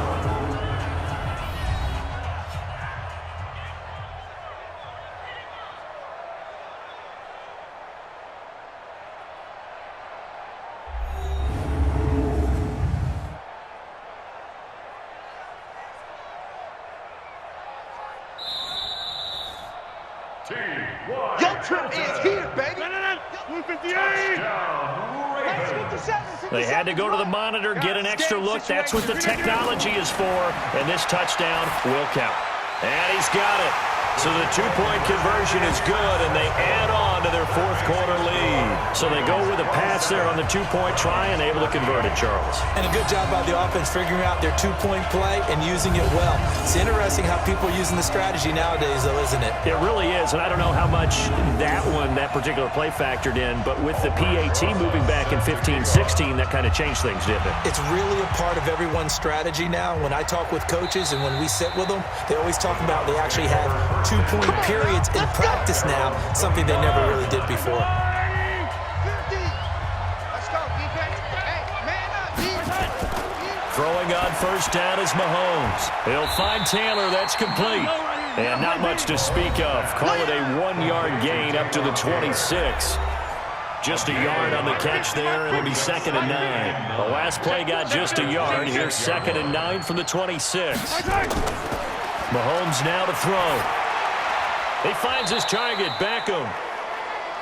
Your trip is here, baby. They had to go to the monitor, get an extra look. That's what the technology is for. And this touchdown will count. And he's got it. So the two-point conversion is good, and they add on to their fourth quarter lead. So they go with a pass there on the two-point try and able to convert it, Charles. And a good job by the offense figuring out their two-point play and using it well. It's interesting how people are using the strategy nowadays, though, isn't it? It really is, and I don't know how much that particular play factored in, but with the PAT moving back in 15-16, that kind of changed things, didn't it? It's really a part of everyone's strategy now. When I talk with coaches and when we sit with them, they always talk about they actually have two-point periods in practice now, something they never really did before. 50. Let's go, defense. Hey, man up, defense. Throwing on first down is Mahomes. He'll find Taylor. That's complete. And not much to speak of. Call it a 1-yard gain up to the 26. Just a yard on the catch there. It'll be 2nd and 9. The last play got just a yard. Here's 2nd and 9 from the 26. Mahomes now to throw. He finds his target, Beckham.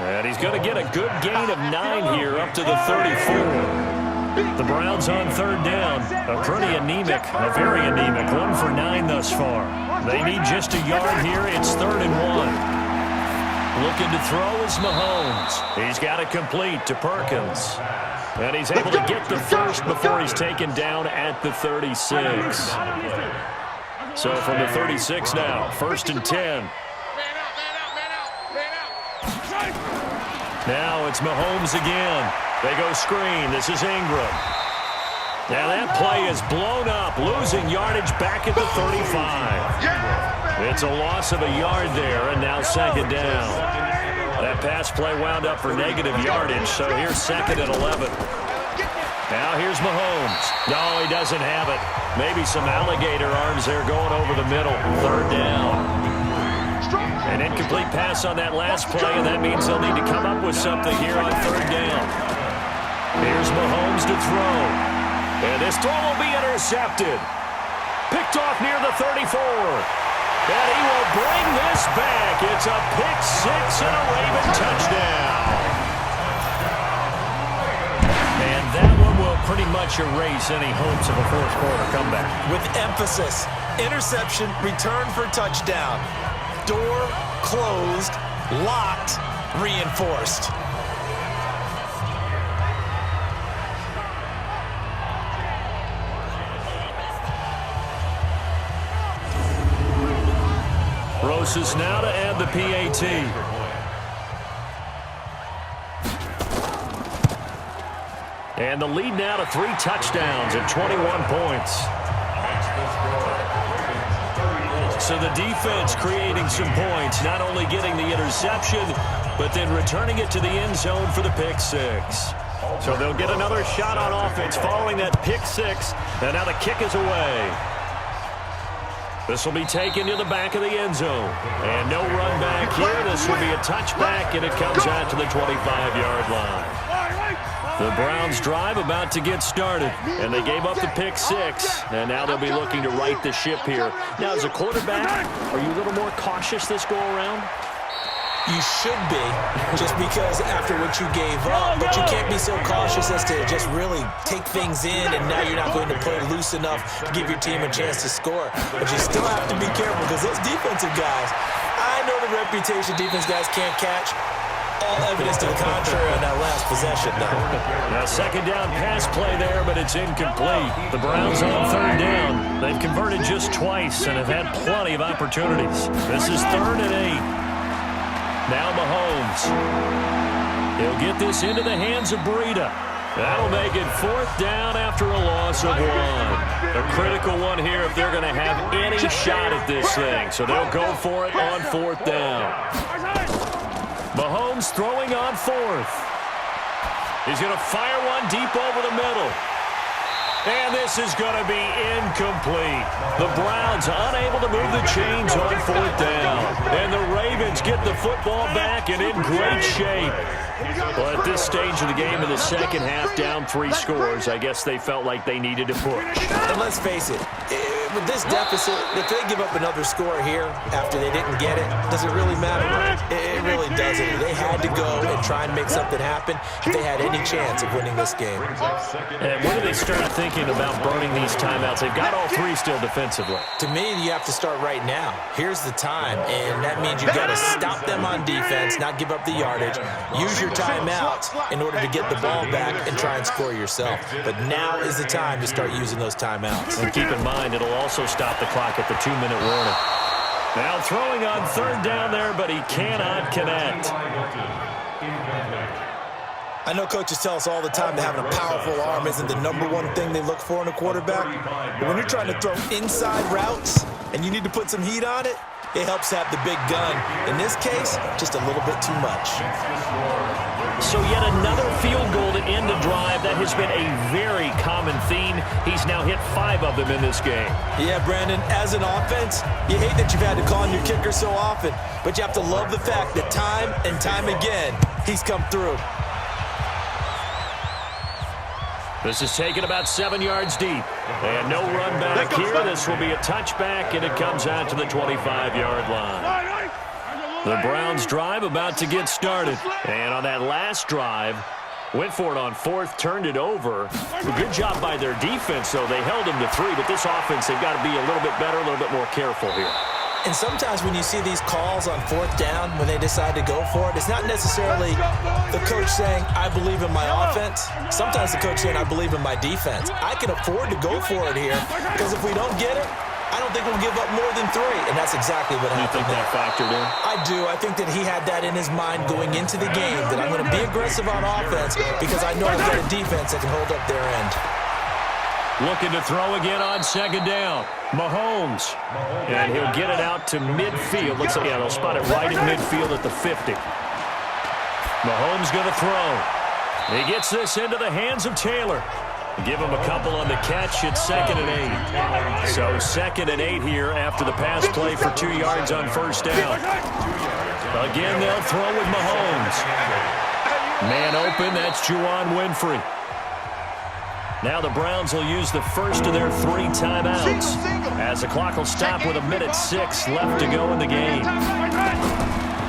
And he's going to get a good gain of 9 here up to the 34. The Browns on third down. A pretty anemic, a very anemic. 1 for 9 thus far. They need just a yard here. It's 3rd and 1. Looking to throw is Mahomes. He's got it complete to Perkins. And he's able to get the first before he's taken down at the 36. So from the 36 now, 1st and 10. Now it's Mahomes again. They go screen. This is Ingram. Now that play is blown up, losing yardage back at the 35. It's a loss of a yard there, and now 2nd down. That pass play wound up for negative yardage, so here's 2nd and 11. Now here's Mahomes. No, he doesn't have it. Maybe some alligator arms there going over the middle. 3rd down. An incomplete pass on that last play, and that means they'll need to come up with something here on 3rd down. Here's Mahomes to throw. And this throw will be intercepted. Picked off near the 34. And he will bring this back. It's a pick 6 and a Raven touchdown. And that one will pretty much erase any hopes of a fourth quarter comeback. With emphasis, interception, return for touchdown. Door closed, locked, reinforced. Rosas now to add the PAT. And the lead now to 3 touchdowns and 21 points. So the defense creating some points, not only getting the interception, but then returning it to the end zone for the pick 6. So they'll get another shot on offense following that pick 6, and now the kick is away. This will be taken to the back of the end zone. And no run back here. This will be a touchback, and it comes out to the 25-yard line. The Browns drive about to get started, and they gave up the pick 6, and now they'll be looking to right the ship here. Now, as a quarterback, are you a little more cautious this go-around? You should be, just because after what you gave up, but you can't be so cautious as to just really take things in, and now you're not going to play loose enough to give your team a chance to score. But you still have to be careful because those defensive guys, I know the reputation defense guys can't catch. All evidence to the contrary on that last possession, though. Now, second down pass play there, but it's incomplete. The Browns on third down. They've converted just twice and have had plenty of opportunities. This is 3rd and 8. Now Mahomes. He'll get this into the hands of Breida. That'll make it 4th down after a loss of 1. A critical one here if they're going to have any shot at this thing. So they'll go for it on 4th down. Mahomes throwing on 4th. He's going to fire one deep over the middle. And this is going to be incomplete. The Browns unable to move the chains on 4th down. And the Ravens get the football back and in great shape. Well, at this stage of the game in the second half, down 3 scores, I guess they felt like they needed to push. And let's face it, with this deficit, if they give up another score here after they didn't get it, does it really matter? It really doesn't. They had to go and try and make something happen if they had any chance of winning this game. And when do they start thinking about burning these timeouts? They've got all 3 still defensively. To me, you have to start right now. Here's the time, and that means you've got to stop them on defense, not give up the yardage, use your timeouts in order to get the ball back and try and score yourself. But now is the time to start using those timeouts. And keep in mind, it'll also stop the clock at the 2-minute warning. Now throwing on 3rd down there, but he cannot connect. I know coaches tell us all the time that having a powerful arm isn't the #1 thing they look for in a quarterback. But when you're trying to throw inside routes and you need to put some heat on it, it helps have the big gun. In this case, just a little bit too much. So yet another field goal to end the drive. That has been a very common theme. He's now hit 5 of them in this game. Yeah, Brandon, as an offense, you hate that you've had to call on your kicker so often, but you have to love the fact that time and time again, he's come through. This is taken about 7 yards deep. And no run back here. This will be a touchback, and it comes out to the 25-yard line. The Browns drive about to get started. And on that last drive, went for it on 4th, turned it over. A good job by their defense, though. They held them to 3, but this offense, they've got to be a little bit better, a little bit more careful here. And sometimes when you see these calls on 4th down, when they decide to go for it, it's not necessarily the coach saying, I believe in my offense. Sometimes the coach saying, I believe in my defense. I can afford to go for it here because if we don't get it, I don't think we'll give up more than 3. And that's exactly what happened. You think that factored in? I do. I think that he had that in his mind going into the game, that I'm going to be aggressive on offense because I know I've got a defense that can hold up their end. Looking to throw again on 2nd down. Mahomes. And he'll get it out to midfield. Looks like, yeah, they'll spot it right at midfield at the 50. Mahomes going to throw. He gets this into the hands of Taylor. Give him a couple on the catch. It's 2nd and 8. So 2nd and 8 here after the pass play for 2 yards on 1st down. Again, they'll throw with Mahomes. Man open, that's Juwan Winfrey. Now the Browns will use the first of their 3 timeouts as the clock will stop with 1:06 left to go in the game.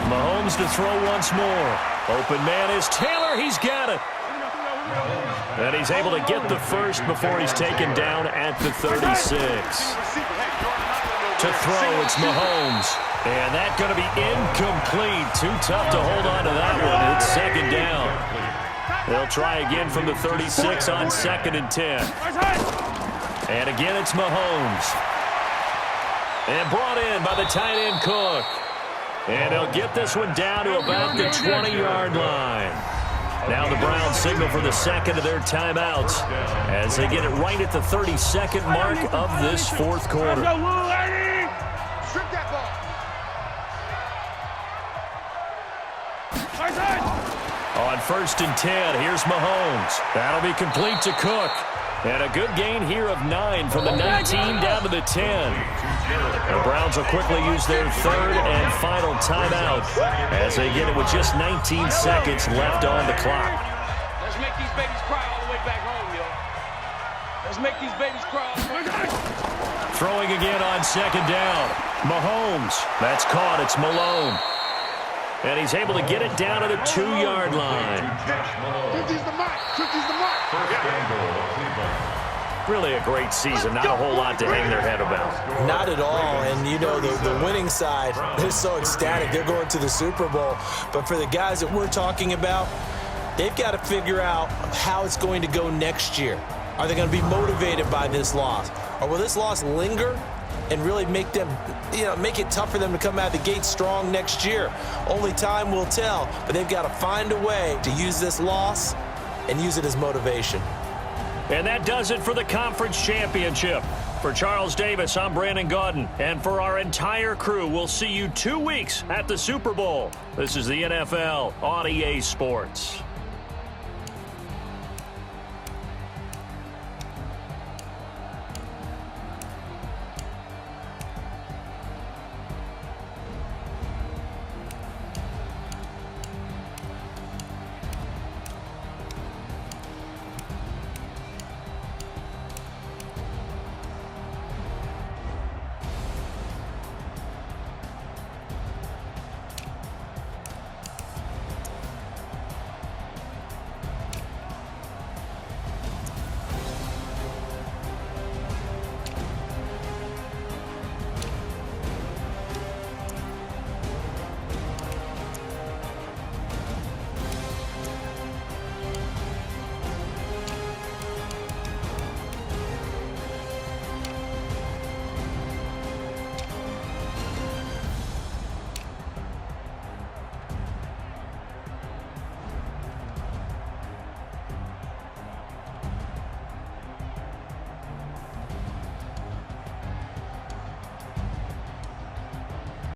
Mahomes to throw once more. Open man is Taylor. He's got it. And he's able to get the first before he's taken down at the 36. To throw, it's Mahomes. And that's going to be incomplete. Too tough to hold on to that one. It's 2nd down. They'll try again from the 36 on 2nd and 10. And again, it's Mahomes. And brought in by the tight end Cook. And they'll get this one down to about the 20-yard line. Now the Browns signal for the 2nd of their timeouts as they get it right at the 32nd mark of this 4th quarter. On 1st and 10, here's Mahomes. That'll be complete to Cook. And a good gain here of 9 from the 19 down to the 10. The Browns will quickly use their 3rd and final timeout as they get it with just 19 seconds left on the clock. Let's make these babies cry all the way back home, yo. Let's make these babies cry. Throwing again on 2nd down. Mahomes. That's caught. It's Malone. And he's able to get it down to the 2-yard line. 50's the mark. 50's the mark. Really a great season. Not a whole lot to hang their head about. Not at all. And, you know, the winning side, they're so ecstatic. They're going to the Super Bowl. But for the guys that we're talking about, they've got to figure out how it's going to go next year. Are they going to be motivated by this loss? Or will this loss linger and really make them, make it tough for them to come out of the gate strong next year? Only time will tell. But they've got to find a way to use this loss and use it as motivation. And that does it for the conference championship. For Charles Davis, I'm Brandon Gaudin. And for our entire crew, we'll see you 2 weeks at the Super Bowl. This is the NFL on EA Sports.